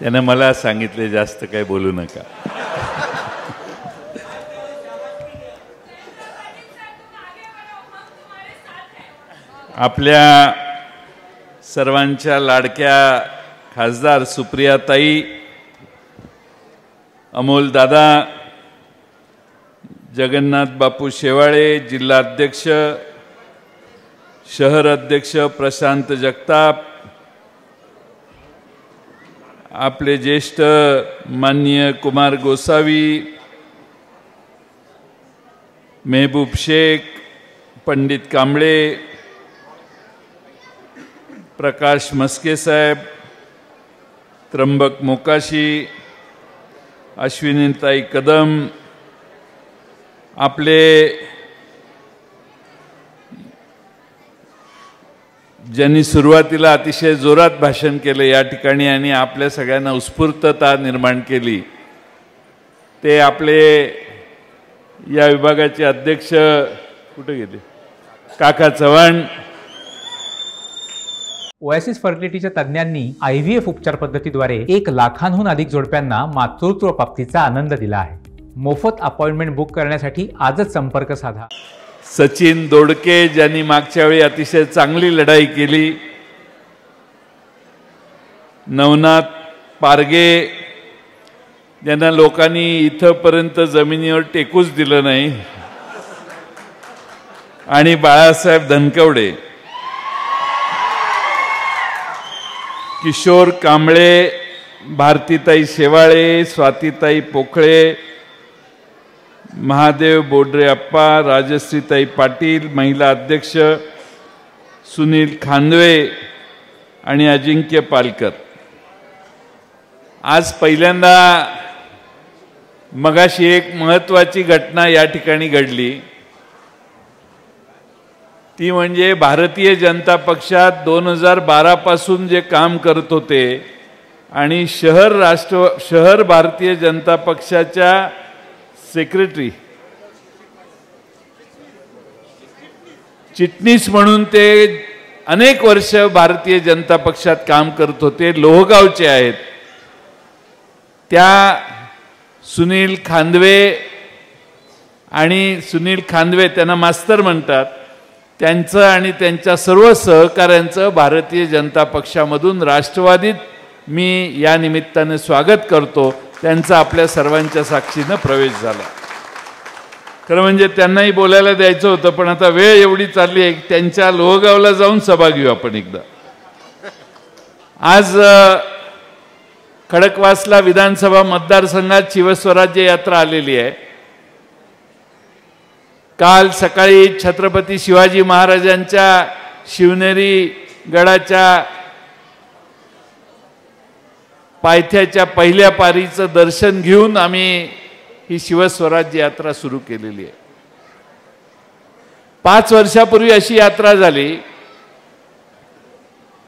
त्याने मला सांगितले जास्त काही बोलू नका. आपल्या सर्वांच्या लाडक्या खासदार सुप्रियाताई, अमोल दादा, जगन्नाथ बापू शेवाळे, जिल्हा अध्यक्ष, शहर अध्यक्ष प्रशांत जगताप, आपले ज्येष्ठ माननीय कुमार गोसावी, मेहबूब शेख, पंडित कांबळे, प्रकाश मस्के साहेब, त्र्यंबक मोकाशी, अश्विनीताई कदम, आपले ज्यांनी सुरुवातीला अतिशय जोरात भाषण केले या ठिकाणी आणि आपल्या सगळ्यांना उत्स्फूर्तता निर्माण केली, ते आपले या विभागाचे अध्यक्ष कुठे गेले, काका चव्हाण. ओएसिस फर्टिलिटीच्या तज्ञांनी IVF उपचार पद्धतीद्वारे 1 लाखांहून अधिक जोडप्यांना मातृत्व प्राप्तीचा आनंद दिला आहे. मोफत अपॉइंटमेंट बुक करण्यासाठी आजच संपर्क साधा. सचिन दोडके, ज्यांनी मागच्या वेळी अतिशय चांगली लढाई केली. नवनाथ पारगे, ज्यांना लोकांनी इथपर्यंत जमिनीवर टेकूच दिलं नाही. आणि बाळासाहेब धनकवडे, किशोर कांबळे, भारतीताई शेवाळे, स्वातीताई पोखळे, महादेव बोडरे अप्पा, राजश्रीताई पाटील, महिला अध्यक्ष सुनील खांदवे आणि अजिंक्य पालकर. आज पहिल्यांदा मगाशी एक महत्त्वाची घटना या ठिकाणी घडली, ती म्हणजे भारतीय जनता पक्षात 2012 पासून जे काम करत होते आणि शहर भारतीय जनता पक्षाच्या सेक्रेटरी चिटणीस म्हणून ते अनेक वर्ष भारतीय जनता पक्षात काम करत होते, लोहगावचे आहेत. त्या सुनील खांदवे त्यांना मास्तर म्हणतात, त्यांचं आणि त्यांच्या सर्व सहकाऱ्यांचं भारतीय जनता पक्षामधून राष्ट्रवादीत मी या निमित्ताने स्वागत करतो. त्यांचा आपल्या सर्वांच्या साक्षीनं प्रवेश झाला. खरं म्हणजे त्यांनाही बोलायला द्यायचं होतं, पण आता वेळ एवढी चालली आहे, त्यांच्या लोहगावला जाऊन सभा घेऊ आपण एकदा. आज खडकवासला विधानसभा मतदारसंघात शिवस्वराज्य यात्रा आलेली आहे. काल सकाळी छत्रपती शिवाजी महाराजांच्या शिवनेरी गडाच्या पायथ्याच्या पहिल्या पारीचं दर्शन घेऊन आम्ही ही शिवस्वराज्य यात्रा सुरू केलेली आहे. 5 वर्षापूर्वी अशी यात्रा झाली.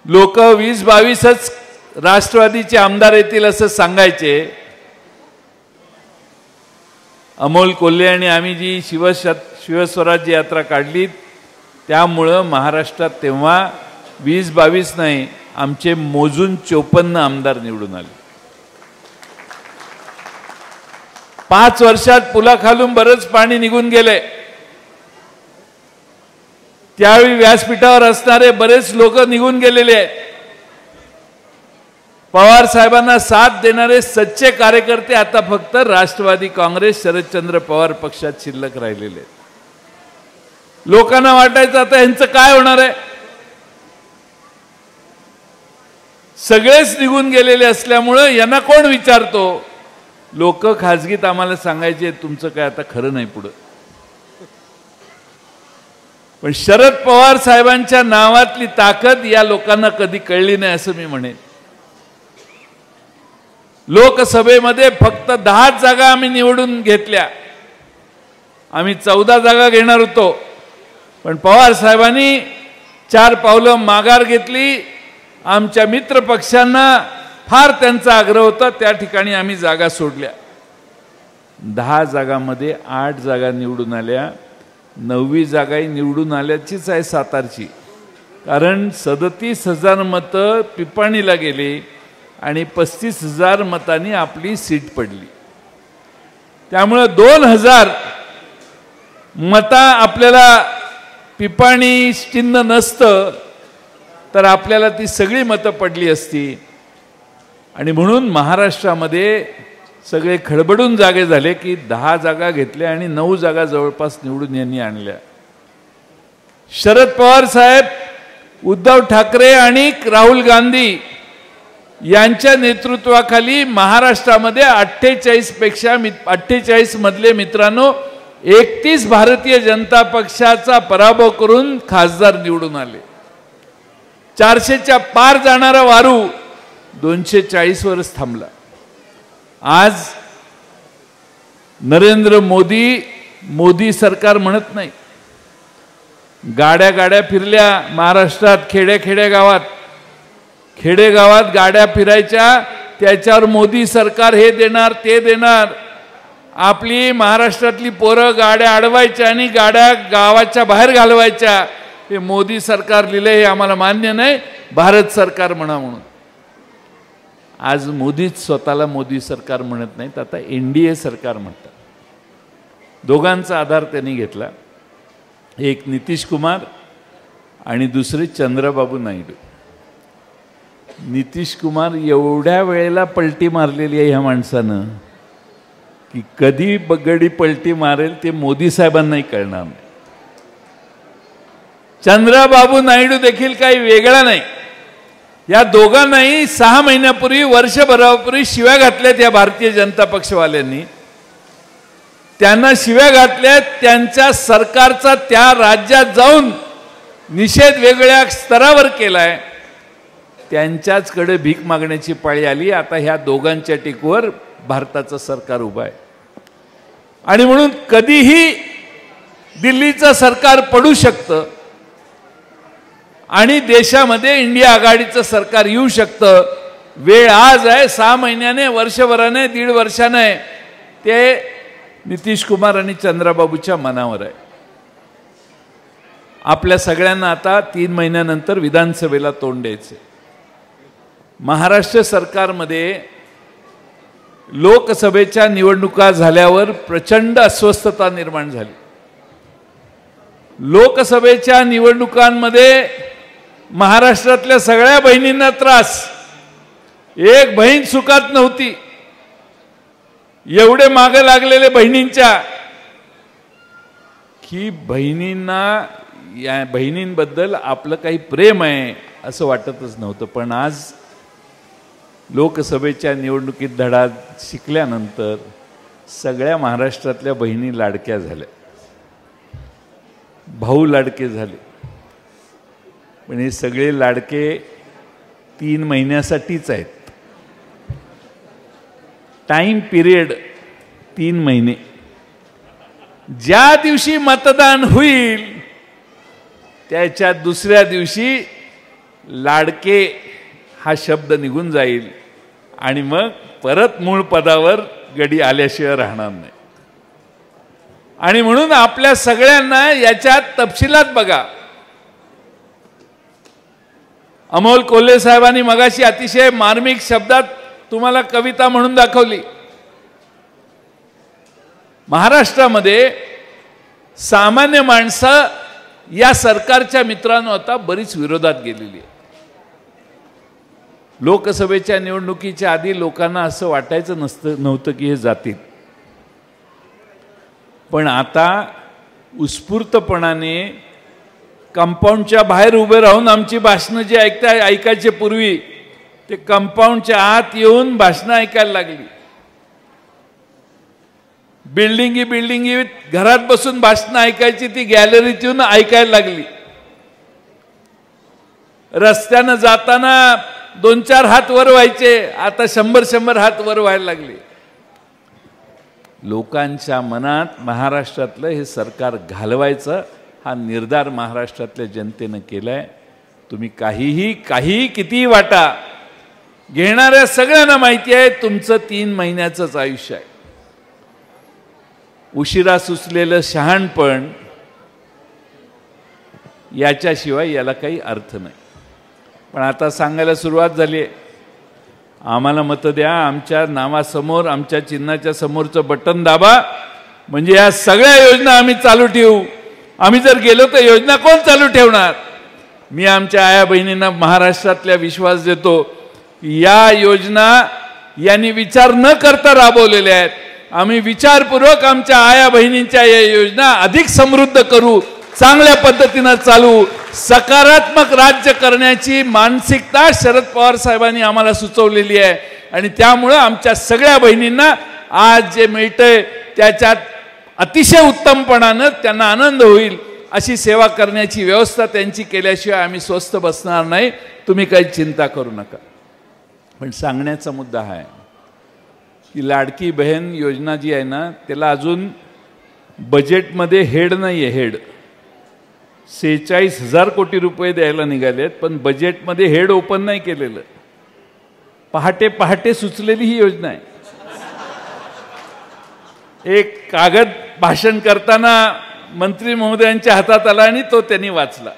लोक 20-22च राष्ट्रवादीचे आमदार येतील असं सांगायचे. अमोल कोल्हे आणि आम्ही जी शिवस्वराज्य यात्रा काढली त्यामुळं महाराष्ट्रात तेव्हा 20-22 नाही, आमचे मोजून 54 आमदार निवडून आले. 5 वर्षात पुलाखालून बरंच पाणी निघून गेले. त्यावेळी व्यासपीठावर असणारे बरेच लोक निघून गेलेले आहेत. पवार साहेबांना साथ देणारे सच्चे कार्यकर्ते आता फक्त राष्ट्रवादी काँग्रेस शरदचंद्र पवार पक्षात शिल्लक राहिलेले आहेत. लोकांना वाटायचं आता यांचं काय होणार आहे. सगळेच निघून गेलेले असल्यामुळे यांना कोण विचारतो. लोक खाजगीत आम्हाला सांगायचे तुमचं काय आता खरं नाही पुढं. पण शरद पवार साहेबांच्या नावातली ताकद या लोकांना कधी कळली नाही असं मी म्हणेन. लोकसभेमध्ये फक्त 10 जागा आम्ही निवडून घेतल्या. आम्ही 14 जागा घेणार होतो, पण पवार साहेबांनी 4 पावलं माघार घेतली. आमच्या मित्र पक्षांना फार त्यांचा आग्रह होता, त्या ठिकाणी आम्ही जागा सोडल्या. 10 जागांमध्ये 8 जागा निवडून आल्या. 9वी जागाही निवडून आल्याचीच आहे सातारची. कारण 37,000 मतं पिपाणीला गेली आणि 35,000 मतांनी आपली सीट पडली. त्यामुळे 2,000 मता आपल्याला पिपाणी चिन्ह नसतं तर आपल्याला ती सगळी मतं पडली असती. आणि म्हणून महाराष्ट्रामध्ये सगळे खडबडून जागे झाले की 10 जागा घेतल्या आणि 9 जागा जवळपास निवडून यांनी आणल्या. शरद पवार साहेब, उद्धव ठाकरे आणि राहुल गांधी यांच्या नेतृत्वाखाली महाराष्ट्रामध्ये 48 मधले मित्रांनो 31 भारतीय जनता पक्षाचा पराभव करून खासदार निवडून आले. 400च्या पार जाणारा वारू 240 वरच थांबला. आज नरेंद्र मोदी सरकार म्हणत नाही. गाड्या फिरल्या महाराष्ट्रात, खेडेगावात गाड्या फिरायच्या, त्याच्यावर मोदी सरकार हे देणार ते देणार. आपली महाराष्ट्रातली पोरं गाड्या अडवायच्या आणि गाड्या गावाच्या बाहेर घालवायच्या. हे मोदी सरकार लिहिले, हे आम्हाला मान्य नाही, भारत सरकार म्हणा म्हणून. आज मोदीच स्वतःला मोदी सरकार म्हणत नाहीत, आता NDA सरकार म्हणतात. दोघांचा आधार त्यांनी घेतला, एक नितीश कुमार आणि दुसरे चंद्रबाबू नायडू. नितीश कुमार एवढ्या वेळेला पलटी मारलेली आहे ह्या माणसानं की कधी गडी पलटी मारेल ते मोदी साहेबांनाही कळणार नाही. चंद्रबाबू नायडू देखील काही वेगळा नाही. या दोघांनाही 6 महिन्यापूर्वी, वर्षभरापूर्वी शिव्या घातल्यात या भारतीय जनता पक्षवाल्यांनी. त्यांना शिव्या घातल्यात, त्यांच्या सरकारचा त्या राज्यात जाऊन निषेध वेगळ्या स्तरावर केलाय. त्यांच्याचकडे भीक मागण्याची पाळी आली. आता ह्या दोघांच्या टेकूवर भारताचं सरकार उभं आहे. आणि म्हणून कधीही दिल्लीचं सरकार पडू शकतं आणि देशामध्ये इंडिया आघाडीचं सरकार येऊ शकतं. वेळ आज आहे. 6 महिन्याने, वर्षभराने, 1.5 वर्षाने ते नितीश कुमार आणि चंद्रबाबूच्या मनावर आहे. आपल्या सगळ्यांना आता 3 महिन्यानंतर विधानसभेला तोंड द्यायचे. महाराष्ट्र सरकारमध्ये लोकसभेच्या निवडणुका झाल्यावर प्रचंड अस्वस्थता निर्माण झाली. लोकसभेच्या निवडणुकांमध्ये महाराष्ट्रातल्या सगळ्या बहिणींना त्रास. एक बहीण सुखात नव्हती. एवढे मागे लागलेले बहिणींच्या की बहिणींबद्दल आपलं काही प्रेम आहे असं वाटतच नव्हतं. पण आज लोकसभेच्या निवडणुकीत धडा शिकल्यानंतर सगळ्या महाराष्ट्रातल्या बहिणी लाडक्या झाल्या, भाऊ लाडके झाले. पण हे सगळे लाडके 3 महिन्यासाठीच आहेत. टाइम पिरियड 3 महिने. ज्या दिवशी मतदान होईल त्याच्या दुसऱ्या दिवशी लाडके हा शब्द निघून जाईल आणि मग परत मूळ पदावर गडी आल्याशिवाय राहणार नाही. आणि म्हणून आपल्या सगळ्यांना याच्यात तपशिलात बघा. अमोल कोल्हे साहेबांनी मगाशी अतिशय मार्मिक शब्दात तुम्हाला कविता म्हणून दाखवली. महाराष्ट्रामध्ये सामान्य माणसं या सरकारच्या मित्रांनो आता बरीच विरोधात गेलेली आहे. लोकसभेच्या निवडणुकीच्या आधी लोकांना असं वाटायचं नव्हतं की हे जातील. पण आता उत्स्फूर्तपणाने कंपाऊंडच्या बाहेर उभे राहून आमची भाषणं जी ऐकायचे पूर्वी ते कंपाऊंडच्या आत येऊन भाषणं ऐकायला लागली. बिल्डिंगी घरात बसून भाषणं ऐकायची ती गॅलरीत येऊन ऐकायला लागली. रस्त्यानं जाताना 2-4 हात वर व्हायचे, आता 100 हात वर व्हायला लागले. लोकांच्या मनात महाराष्ट्रातलं हे सरकार घालवायचं हा निर्धार महाराष्ट्रातल्या जनतेनं केलाय. तुम्ही काहीही कितीही वाटा, घेणाऱ्या सगळ्यांना माहिती आहे तुमचं 3 महिन्याचंच आयुष्य आहे. उशिरा सुचलेलं शहाणपण याच्याशिवाय याला काही अर्थ नाही. पण आता सांगायला सुरुवात झाली आहे. आम्हाला मतं द्या, आमच्या नावासमोर आमच्या चिन्हाच्या समोरचं बटन दाबा, म्हणजे या सगळ्या योजना आम्ही चालू ठेवू. आम्ही जर गेलो तर योजना कोण चालू ठेवणार? मी आमच्या आया बहिणींना महाराष्ट्रातल्या विश्वास देतो, या योजना यांनी विचार न करता राबवलेल्या आहेत. आम्ही विचारपूर्वक आमच्या आया बहिणींच्या या योजना अधिक समृद्ध करू, चांगल्या पद्धतीनं चालू, सकारात्मक राज्य करण्याची मानसिकता शरद पवार साहेबांनी आम्हाला सुचवलेली आहे. आणि त्यामुळे आमच्या सगळ्या बहिणींना आज जे मिळतंय त्याच्यात अतिशय उत्तमपणानं त्यांना आनंद होईल अशी सेवा करण्याची व्यवस्था त्यांची केल्याशिवाय आम्ही स्वस्थ बसणार नाही. तुम्ही काही चिंता करू नका. पण सांगण्याचा मुद्दा हा आहे की लाडकी बहीण योजना जी आहे ना, त्याला अजून बजेटमध्ये हेड नाही आहे. हेड 46,000 कोटी रुपये द्यायला निघालेत, पण बजेटमध्ये हेड ओपन नाही केलेलं. पहाटे पहाटे सुचलेली ही योजना आहे. एक कागद भाषण करताना मंत्री महोदयांच्या हातात आला आणि तो त्यांनी वाचला.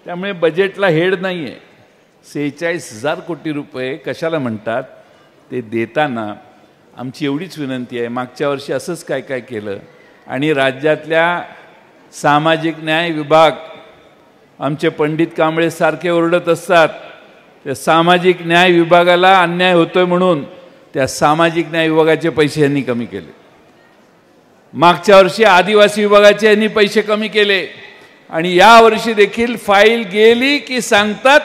त्यामुळे बजेटला हेड नाही आहे. 46,000 कोटी रुपये कशाला म्हणतात ते देताना आमची एवढीच विनंती आहे, मागच्या वर्षी असंच काय काय केलं आणि राज्यातल्या सामाजिक न्याय विभाग, आमचे पंडित कांबळे सारखे ओरडत असतात, त्या सामाजिक न्याय विभागाला अन्याय होतोय म्हणून त्या सामाजिक न्याय विभागाचे पैसे यांनी कमी केले. मागच्या वर्षी आदिवासी विभागाचे यांनी पैसे कमी केले आणि या वर्षी देखील फाईल गेली की सांगतात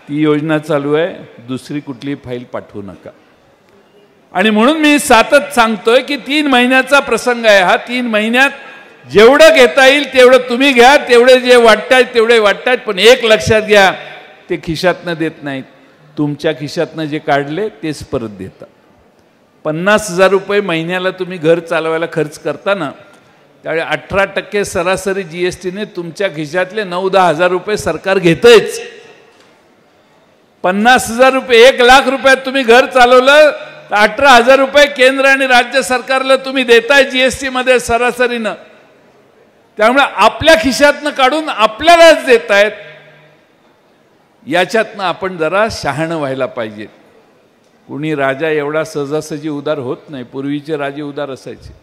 ती योजना चालू आहे, दुसरी कुठली फाईल पाठवू नका. आणि म्हणून मी सातत सांगतोय की 3 महिन्याचा प्रसंग आहे हा. 3 महिन्यात जेवढं घेता येईल तेवढं तुम्ही घ्या, तेवढे जे वाटतायत तेवढे वाटतायत, पण एक लक्षात घ्या, ते खिशातनं देत नाहीत, तुमच्या खिशातनं जे काढले तेच परत देतात. 50,000 रुपये महिन्याला तुम्ही घर चालवायला खर्च करता ना, त्यावेळी 18% सरासरी GSTने तुमच्या खिशातले 9-10 हजार रुपये सरकार घेतच. 50,000 रुपये, 1 लाख रुपयात तुम्ही घर चालवलं तर 18,000 रुपये केंद्र आणि राज्य सरकारला तुम्ही देताय GST मध्ये सरासरीनं. त्यामुळे आपल्या खिशातनं काढून आपल्यालाच देतायत. याच्यातनं आपण जरा शहाणं व्हायला पाहिजे. कुणी राजा एवढा सहजासहजी उदार होत नाही. पूर्वीचे राजे उदार असायचे.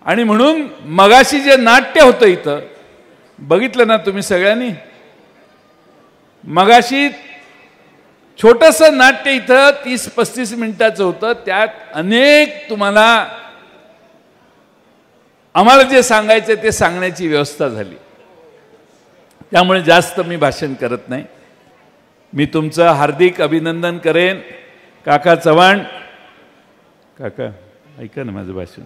आणि म्हणून मगाशी जे नाट्य होतं इथं बघितलं ना तुम्ही सगळ्यांनी, मगाशी छोटंसं नाट्य इथं 30-35 मिनिटाचं होतं. त्यात अनेक तुम्हाला आम्हाला जे सांगायचं ते सांगण्याची व्यवस्था झाली. त्यामुळे जास्त मी भाषण करत नाही. मी तुमचं हार्दिक अभिनंदन करेन. काका चव्हाण, काका ऐका ना माझं भाषण.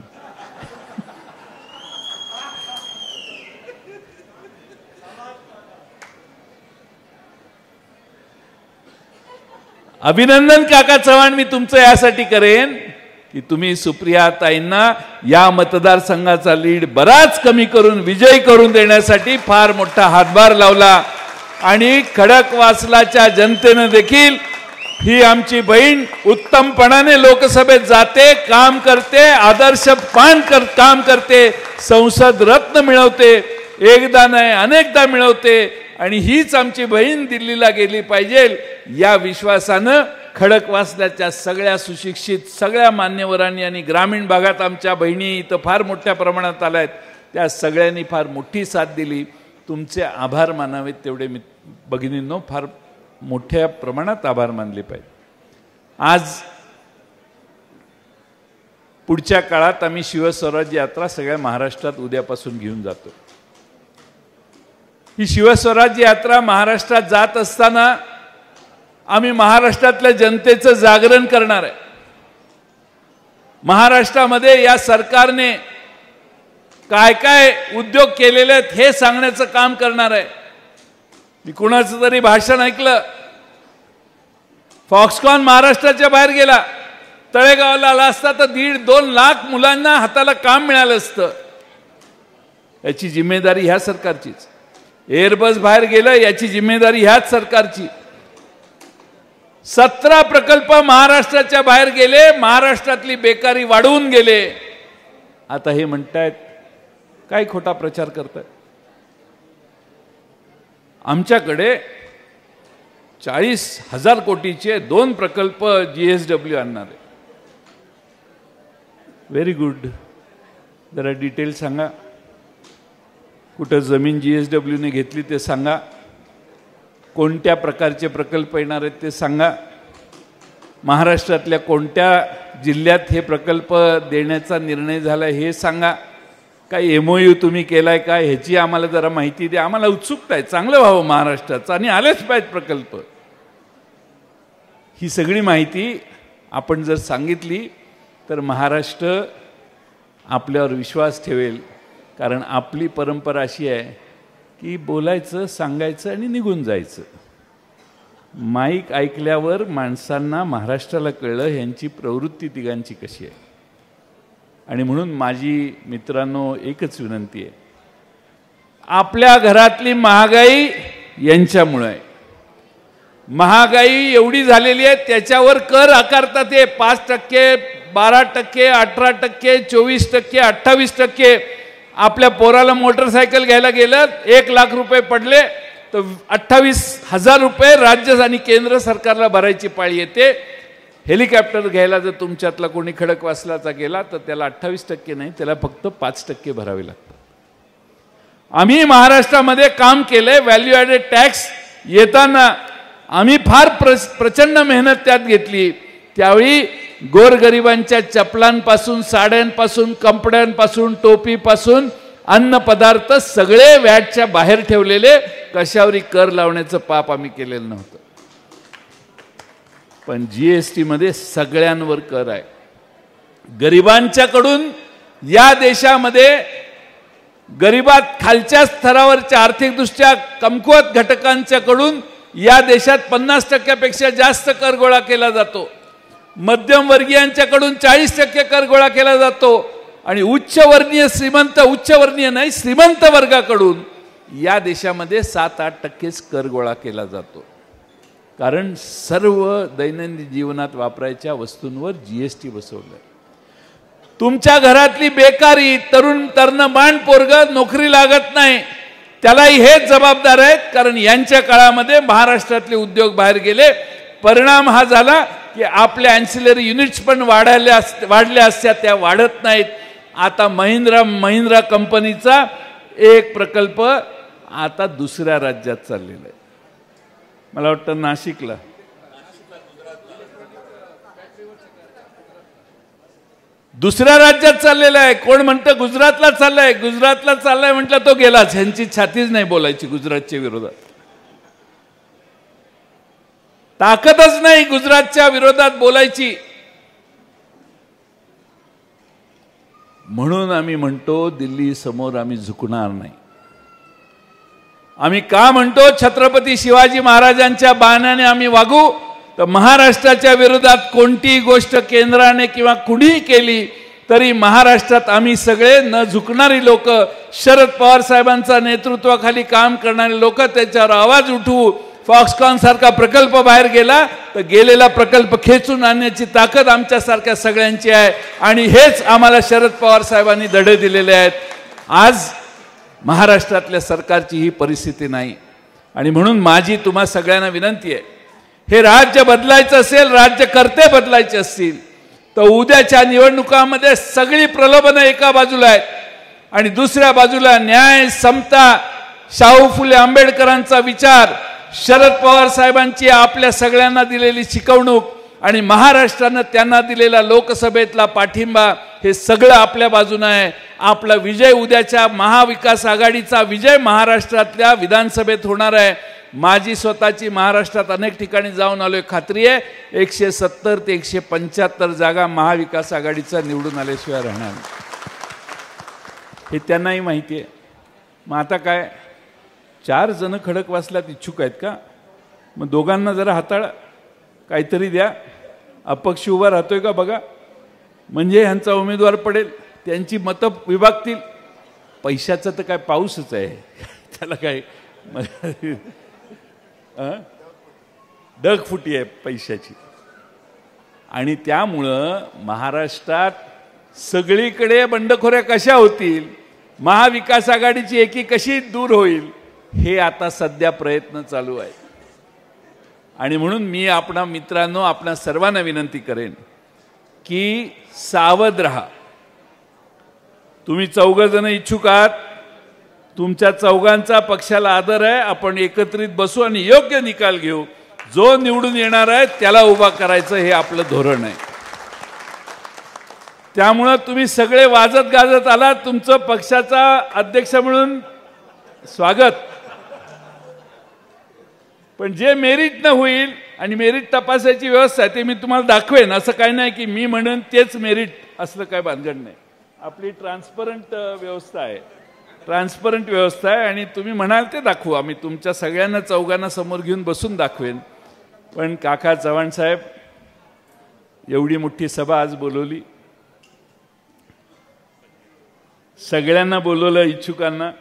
अभिनंदन काका चव्हाण मी तुमचं यासाठी करेन की तुम्ही सुप्रिया ताईंना या मतदारसंघाचा लीड बराच कमी करून विजयी करून देण्यासाठी फार मोठा हातभार लावला. आणि खडकवासलाच्या जनतेनं देखील ही आमची बहीण उत्तमपणाने लोकसभेत जाते, काम करते, आदर्श काम करते, संसद रत्न मिळवते, एकदा नाही अनेकदा मिळवते. आणि हीच आमची बहीण दिल्लीला गेली पाहिजे या विश्वासानं खडकवासल्याच्या सगळ्या सुशिक्षित सगळ्या मान्यवरांनी आणि ग्रामीण भागात आमच्या बहिणी इथं फार मोठ्या प्रमाणात आल्या आहेत, त्या सगळ्यांनी फार मोठी साथ दिली. तुमचे आभार मानावेत तेवढे मी भगिनींनो फार मोठ्या प्रमाणात आभार मानले पाहिजे. आज पुढच्या काळात आम्ही शिवस्वराज्य यात्रा सगळ्या महाराष्ट्रात उद्यापासून घेऊन जातो. ही शिवस्वराज्य यात्रा महाराष्ट्रात जात असताना आम्ही महाराष्ट्रातल्या जनतेचं जागरण करणार आहे. महाराष्ट्रामध्ये या सरकारने काय काय उद्योग केलेले आहेत हे सांगण्याचं काम करणार आहे. मी कुणाचं तरी भाषण ऐकलं, फॉक्सकॉन महाराष्ट्राच्या बाहेर गेला, तळेगावला आला असता तर 1.5-2 लाख मुलांना हाताला काम मिळालं असतं. याची जिम्मेदारी ह्या सरकारचीच. एअरबस बाहेर गेलं याची जिम्मेदारी ह्याच सरकारची. 17 प्रकल्प महाराष्ट्राच्या बाहेर गेले, महाराष्ट्रातली बेकारी वाढवून गेले. आता हे म्हणतायत काय खोटा प्रचार करतायत. आमच्याकडे 40,000 कोटीचे 2 प्रकल्प GSW आणणार आहे. Very good. जरा डिटेल सांगा. कुठं जमीन GSW ने घेतली ते सांगा. कोणत्या प्रकारचे प्रकल्प येणार आहेत ते सांगा. महाराष्ट्रातल्या कोणत्या जिल्ह्यात हे प्रकल्प देण्याचा निर्णय झाला हे सांगा. काय MOU तुम्ही केलाय का ह्याची आम्हाला जरा माहिती द्या. आम्हाला उत्सुकता आहे. चांगलं व्हावं महाराष्ट्राचं आणि आलेच पाहिजे प्रकल्प. ही सगळी माहिती आपण जर सांगितली तर महाराष्ट्र आपल्यावर विश्वास ठेवेल. कारण आपली परंपरा अशी आहे की बोलायचं, सांगायचं आणि निघून जायचं. माईक ऐकल्यावर माणसांना महाराष्ट्राला कळलं ह्यांची प्रवृत्ती तिघांची कशी आहे. आणि म्हणून माझी मित्रांनो एकच विनंती आहे, आपल्या घरातली महागाई यांच्यामुळे आहे. महागाई एवढी झालेली आहे त्याच्यावर कर आकारतात. ते 5%, 12%, 18%, 24%, 28%. आपल्या पोराला मोटरसायकल घ्यायला गेलं 1 लाख रुपये पडले तर 28,000 रुपये राज्य आणि केंद्र सरकारला भरायची पाळी येते. हेलिकॉप्टर घ्यायला जर तुमच्यातला कोणी खडकवासलाचा गेला तर त्याला 28% नाही, त्याला फक्त 5% भरावे लागतात. आम्ही महाराष्ट्रामध्ये काम केलंय. व्हॅल्यू ॲडेड टॅक्स येताना आम्ही फार प्रचंड मेहनत त्यात घेतली. त्यावेळी गोरगरिबांच्या चपलांपासून, साड्यांपासून, कपड्यांपासून, टोपीपासून अन्न पदार्थ सगळे व्हॅटच्या बाहेर ठेवलेले. कशावरी कर लावण्याचं पाप आम्ही केलेलं नव्हतं. पण GST मध्ये सगळ्यांवर कर आहे. गरिबांच्याकडून या देशामध्ये गरिबात खालच्या स्तरावरच्या आर्थिकदृष्ट्या कमकुवत घटकांच्याकडून या देशात 50%पेक्षा जास्त कर गोळा केला जातो. मध्यमवर्गीयांच्याकडून 40% कर गोळा केला जातो. आणि उच्चवर्णीय उच्चवर्णीय नाही श्रीमंत वर्गाकडून या देशामध्ये 7-8% कर गोळा केला जातो. कारण सर्व दैनंदिन जीवनात वापरायच्या वस्तूंवर GST बसवलं. तुमच्या घरातली बेकारी, तरुण पोरग नोकरी लागत नाही, त्यालाही हेच जबाबदार आहेत. कारण यांच्या काळामध्ये महाराष्ट्रातले उद्योग बाहेर गेले. परिणाम हा झाला की आपल्या ॲन्सिलरी युनिट्स पण वाढल्या असत्या, त्या वाढत नाहीत. आता महिंद्रा कंपनीचा एक प्रकल्प आता दुसऱ्या राज्यात चाललेला आहे. मला वाटतं नाशिकला. दुसऱ्या राज्यात चाललेला आहे. कोण म्हणतं गुजरातला चाललाय. गुजरातला चाललाय म्हटलं तो गेलाच. ह्यांची छातीच नाही बोलायची गुजरातच्या विरोधात. ताकदच नाही गुजरातच्या विरोधात बोलायची. म्हणून आम्ही म्हणतो दिल्ली समोर आम्ही झुकणार नाही. आम्ही का म्हणतो छत्रपती शिवाजी महाराजांच्या बाण्याने आम्ही वागू. तर महाराष्ट्राच्या विरोधात कोणतीही गोष्ट केंद्राने किंवा कुणीही केली तरी महाराष्ट्रात आम्ही सगळे न झुकणारी लोक, शरद पवार साहेबांच्या नेतृत्वाखाली काम करणारे लोक त्याच्यावर आवाज उठवू. फॉक्सकॉन सारखा प्रकल्प बाहेर गेला तर गेलेला प्रकल्प खेचून आणण्याची ताकद आमच्यासारख्या सगळ्यांची आहे. आणि हेच आम्हाला शरद पवार साहेबांनी धडे दिलेले आहेत. आज महाराष्ट्रातल्या सरकारची ही परिस्थिती नाही. आणि म्हणून माझी तुम्हा सगळ्यांना विनंती आहे, हे राज्य बदलायचं असेल, राज्यकर्ते बदलायचे असतील तर उद्याच्या निवडणुकामध्ये सगळी प्रलोभनं एका बाजूला आहेत आणि दुसऱ्या बाजूला न्याय, समता, शाहू फुले आंबेडकरांचा विचार, शरद पवार साहेबांची आपल्या सगळ्यांना दिलेली शिकवणूक आणि महाराष्ट्रानं त्यांना दिलेला लोकसभेतला पाठिंबा, हे सगळं आपल्या बाजूने आहे. आपला विजय, उद्याच्या महाविकास आघाडीचा विजय महाराष्ट्रातल्या विधानसभेत होणार आहे. माझी स्वतःची महाराष्ट्रात अनेक ठिकाणी जाऊन आलोय. खात्री आहे 170 ते 175 जागा महाविकास आघाडीचा निवडून आल्याशिवाय राहणार, हे त्यांनाही माहिती आहे. मग आता काय, 4 जण खडकवासल्यात इच्छुक आहेत का? मग दोघांना जरा हाताळा, काहीतरी द्या. अपक्ष उभा राहतोय का बघा, म्हणजे ह्यांचा उमेदवार पडेल, त्यांची मतं विभागतील. पैशाचं तर काय पाऊसच आहे, त्याला काय डगफुटी आहे पैशाची. आणि त्यामुळं महाराष्ट्रात सगळीकडे बंडखोऱ्या कशा होतील, महाविकास आघाडीची एकी कशी दूर होईल, हे आता सध्या प्रयत्न चालू आहेत. आणि म्हणून मी आपणा मित्रांनो आपणा सर्वांना विनंती करेन की सावध रहा. तुम्ही चौघजण इच्छुक आहात, तुमच्या चौघांचा पक्षाला आदर आहे. आपण एकत्रित बसू आणि योग्य निकाल घेऊ. जो निवडून येणार आहे त्याला उभा करायचं हे आपलं धोरण आहे. त्यामुळे तुम्ही सगळे वाजत गाजत आलात. तुमचं पक्षाचा अध्यक्ष म्हणून स्वागत. पण जे मेरिट न होईल आणि मेरिट तपासायची व्यवस्था आहे ते मी तुम्हाला दाखवेन. असं काही नाही की मी म्हणून तेच मेरिट असलं काय भानगड नाही. आपली ट्रान्सपरंट व्यवस्था आहे, ट्रान्सपरंट व्यवस्था आहे आणि तुम्ही म्हणाल ते दाखवू. आम्ही तुमच्या सगळ्यांना चौघांना समोर घेऊन बसून दाखवेन. पण काका चव्हाण साहेब एवढी मोठी सभा आज बोलवली, सगळ्यांना बोलवलं, इच्छुकांना.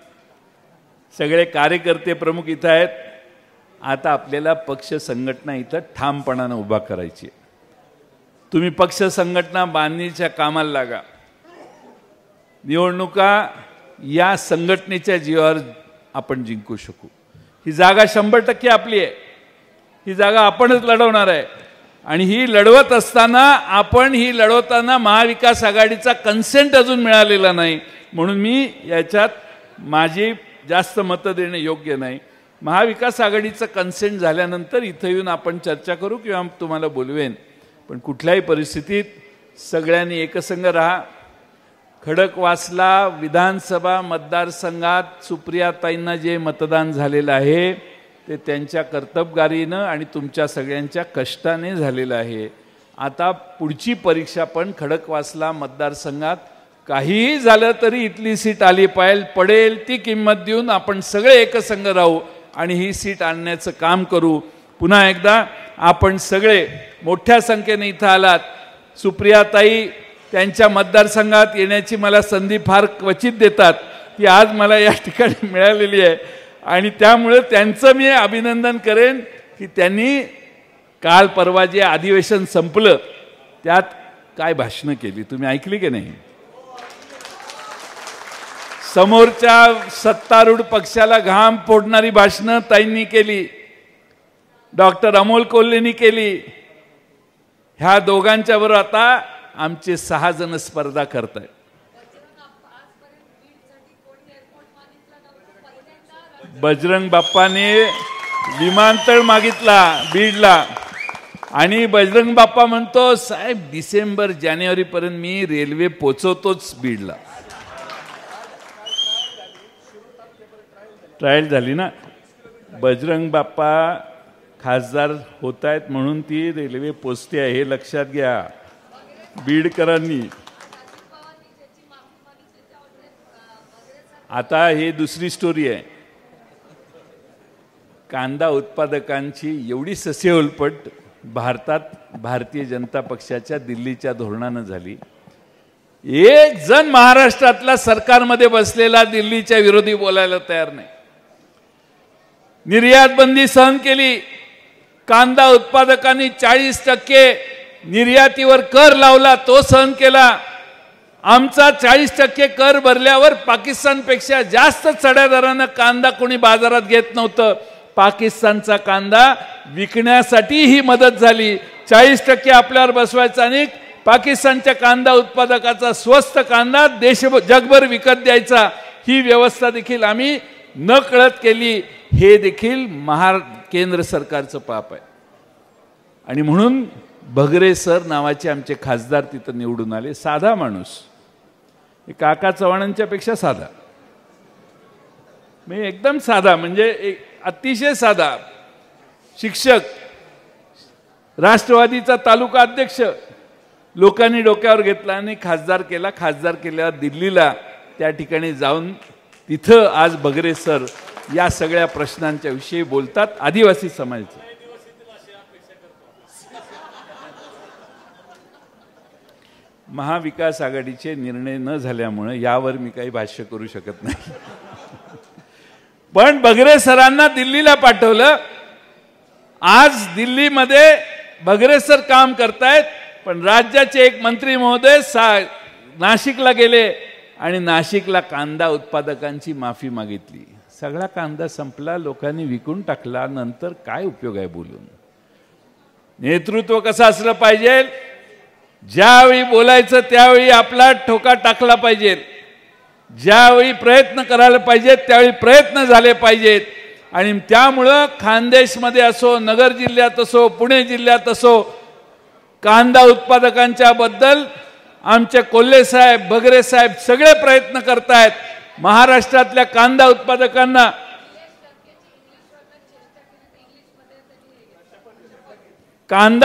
सगळे कार्यकर्ते प्रमुख इथं आहेत. आता आपल्याला पक्ष संघटना इथं ठामपणानं उभा करायची आहे. तुम्ही पक्ष संघटना बांधणीच्या कामाला लागा. निवडणुका या संघटनेच्या जीवावर आपण जिंकू शकू. ही जागा 100% आपली आहे. ही जागा आपणच लढवणार आहे. आणि ही लढवत असताना महाविकास आघाडीचा कन्सेंट अजून मिळालेला नाही. म्हणून मी याच्यात माझी जास्त मतं देणे योग्य नाही. महाविकास आघाडीचं कन्सेंट झाल्यानंतर इथं येऊन आपण चर्चा करू किंवा तुम्हाला बोलवेन. पण कुठल्याही परिस्थितीत सगळ्यांनी एकसंघ राहा. खडकवासला विधानसभा मतदारसंघात सुप्रियाताईंना जे मतदान झालेलं आहे ते त्यांच्या कर्तबगारीनं आणि तुमच्या सगळ्यांच्या कष्टाने झालेलं आहे. आता पुढची परीक्षा पण खडकवासला मतदारसंघात काहीही झालं तरी इथली सीट आली पाहिजे. पडेल ती किंमत देऊन आपण सगळे एकसंघ राहू आणि ही सीट आणण्याचं काम करू. पुन्हा एकदा आपण सगळे मोठ्या संख्येने इथं आलात. सुप्रियाताई त्यांच्या मतदारसंघात येण्याची मला संधी फार क्वचित देतात. ती आज मला या ठिकाणी मिळालेली आहे आणि त्यामुळे त्यांचं मी अभिनंदन करेन की त्यांनी काल परवा जे अधिवेशन संपलं त्यात काय भाषणं केली. तुम्ही ऐकली की नाही? समोरच्या सत्तारूढ पक्षाला घाम फोडणारी भाषणं ताईंनी केली. डॉक्टर अमोल कोल्हेंनी केली. ह्या दोघांच्या बरोबर आता आमचे 6 जण स्पर्धा करतायत. बजरंग बाप्पाने विमानतळ मागितला बीडला आणि बजरंग बाप्पा म्हणतो साहेब डिसेंबर जानेवारी पर्यंत मी रेल्वे पोचवतोच बीडला. ट्रायल झाली ना. बजरंग बाप्पा खासदार होत आहेत म्हणून ती रेल्वे पोचते आहे हे लक्षात घ्या बीडकरांनी. आता हे दुसरी स्टोरी आहे. कांदा उत्पादकांची एवढी ससेहोलपट भारतात भारतीय जनता पक्षाच्या दिल्लीच्या धोरणानं झाली. एक जण महाराष्ट्रातला सरकारमध्ये बसलेला दिल्लीच्या विरोधी बोलायला तयार नाही. निर्यात बंदी सहन केली. कांदा उत्पादकांनी 40% निर्यातीवर कर लावला, तो सहन केला. आमचा 40% कर भरल्यावर पाकिस्तानपेक्षा जास्त चढ्या दरानं कांदा कोणी बाजारात घेत नव्हतं. पाकिस्तानचा कांदा विकण्यासाठी ही मदत झाली. 40% आपल्यावर बसवायचा आणि पाकिस्तानच्या कांदा उत्पादकाचा स्वस्त कांदा जगभर विकत द्यायचा. ही व्यवस्था देखील आम्ही न कळत केली. हे देखील केंद्र सरकारचं पाप आहे. आणि म्हणून भगरे सर नावाचे आमचे खासदार तिथं निवडून आले. साधा माणूस, काका चव्हाणांच्या पेक्षा साधा, म्हणजे एकदम साधा, म्हणजे अतिशय साधा. शिक्षक, राष्ट्रवादीचा तालुका अध्यक्ष, लोकांनी डोक्यावर घेतला आणि खासदार केला. खासदार केल्यावर दिल्लीला त्या ठिकाणी जाऊन तिथं आज भगरे सर या सगळ्या प्रश्नांच्या विषयी बोलतात. आदिवासी समाजाचे महाविकास आघाडीचे निर्णय न झाल्यामुळे यावर मी काही भाष्य करू शकत नाही. पण भगरे सरांना दिल्लीला पाठवलं. आज दिल्लीमध्ये भगरे सर काम करतायत. पण राज्याचे एक मंत्री महोदय नाशिकला गेले आणि नाशिकला कांदा उत्पादकांची माफी मागितली. सगळा कांदा संपला, लोकांनी विकून टाकला. नंतर काय उपयोग आहे बोलून? नेतृत्व कसं असलं पाहिजे, ज्यावेळी बोलायचं त्यावेळी आपला ठोका टाकला पाहिजे, ज्यावेळी प्रयत्न करायला पाहिजेत त्यावेळी प्रयत्न झाले पाहिजेत. आणि त्यामुळं खानदेशमध्ये असो, नगर जिल्ह्यात असो, पुणे जिल्ह्यात असो, कांदा उत्पादकांच्या बद्दल आमचे कोल्हे साहेब, बगरे साहेब सगळे प्रयत्न करतायत. महाराष्ट्रातल्या कांदा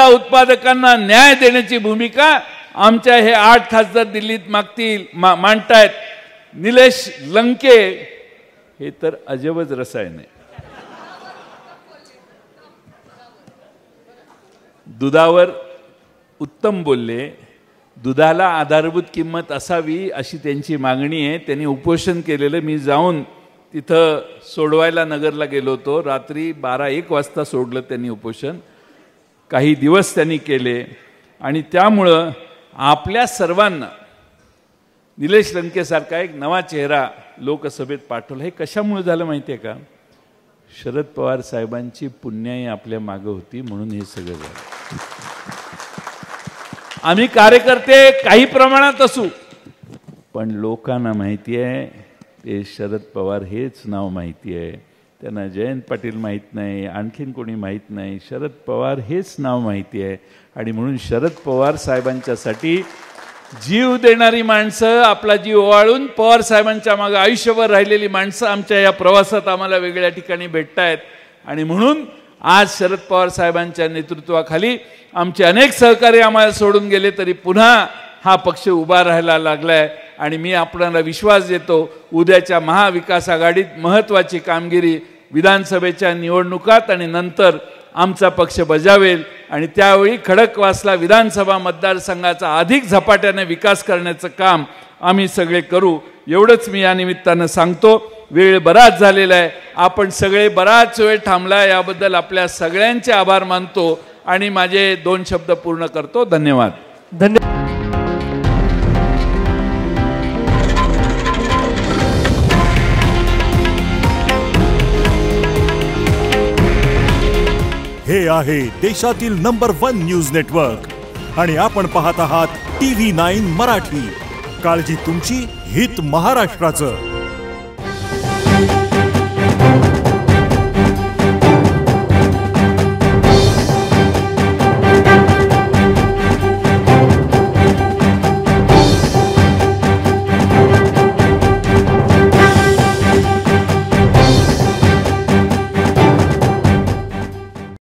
उत्पादकांना न्याय देण्याची भूमिका आमच्या हे 8 खासदार दिल्लीत मांडतायत. निलेश लंके हे तर अजबच रसायन आहे. दुधावर उत्तम बोलले. दुधाला आधारभूत किंमत असावी अशी त्यांची मागणी आहे. त्यांनी उपोषण केलेलं. मी जाऊन तिथं सोडवायला नगरला गेलो होतो. रात्री 12-1 वाजता सोडलं त्यांनी उपोषण. काही दिवस त्यांनी केले. आणि त्यामुळं आपल्या सर्वांना निलेश लंकेसारखा एक नवा चेहरा लोकसभेत पाठवला. हे कशामुळे झालं माहिती आहे का? शरद पवार साहेबांची पुण्याई आपल्या मागं होती म्हणून हे सगळं झालं. आम्ही कार्यकर्ते काही प्रमाणात असू, पण लोकांना माहिती आहे ते शरद पवार हेच नाव माहिती आहे. त्यांना जयंत पाटील माहीत नाही, आणखीन कोणी माहीत नाही. शरद पवार हेच नाव माहिती आहे. आणि म्हणून शरद पवार साहेबांच्यासाठी जीव देणारी माणसं, आपला जीव ओवाळून पवार साहेबांच्या मागे आयुष्यभर राहिलेली माणसं आमच्या या प्रवासात आम्हाला वेगळ्या ठिकाणी भेटतायत. आणि म्हणून आज शरद पवार साहेबांच्या नेतृत्वाखाली आमचे अनेक सहकारी आम्हाला सोडून गेले तरी पुन्हा हा पक्ष उभा राहायला लागलाय. आणि मी आपल्याला विश्वास देतो, उद्याच्या महाविकास आघाडीत महत्त्वाची कामगिरी विधानसभेच्या निवडणुकात आणि नंतर आमचा पक्ष बजावेल. आणि त्यावेळी खडकवासला विधानसभा मतदारसंघाचा अधिक झपाट्याने विकास करण्याचं काम आम्ही सगळे करू. एवढंच मी या निमित्तानं सांगतो. वेळ बराच झालेला आहे. आपण सगळे बराच वेळ थांबला, याबद्दल आपल्या सगळ्यांचे आभार मानतो आणि माझे 2 शब्द पूर्ण करतो. धन्यवाद. हे आहे देशातील नंबर 1 न्यूज नेटवर्क आणि आपण पाहत आहात TV9 मराठी. काळजी तुमची, हित महाराष्ट्राचं.